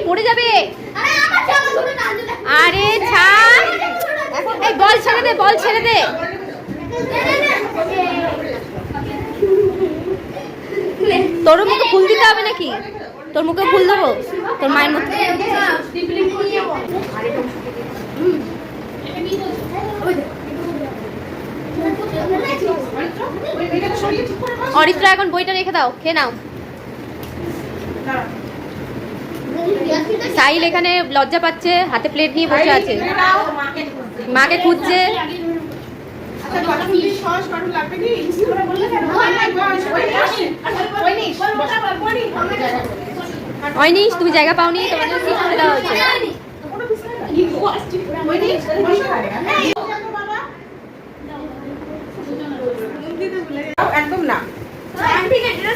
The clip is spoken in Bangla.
পড়ে যাবে। আরে ছাড়, এই বল ছেড়ে দে, বল ছেড়ে দে। তোর মুখে ফুল দিতে হবে নাকি? তোর মুখে ফুল দেবো তোর মায়ের মুখে? অরিত্রা এখন বইটা রেখে দাও, খেয়ে নাও। সাহিল এখানে লজ্জা পাচ্ছে, হাতে প্লেট নিয়ে বসে আছে, মাকে খুঁজছে। অয়নিশ, তুমি জায়গা পাওনি, তোমাদের সিট করে দেওয়া হয়েছে। একদম না।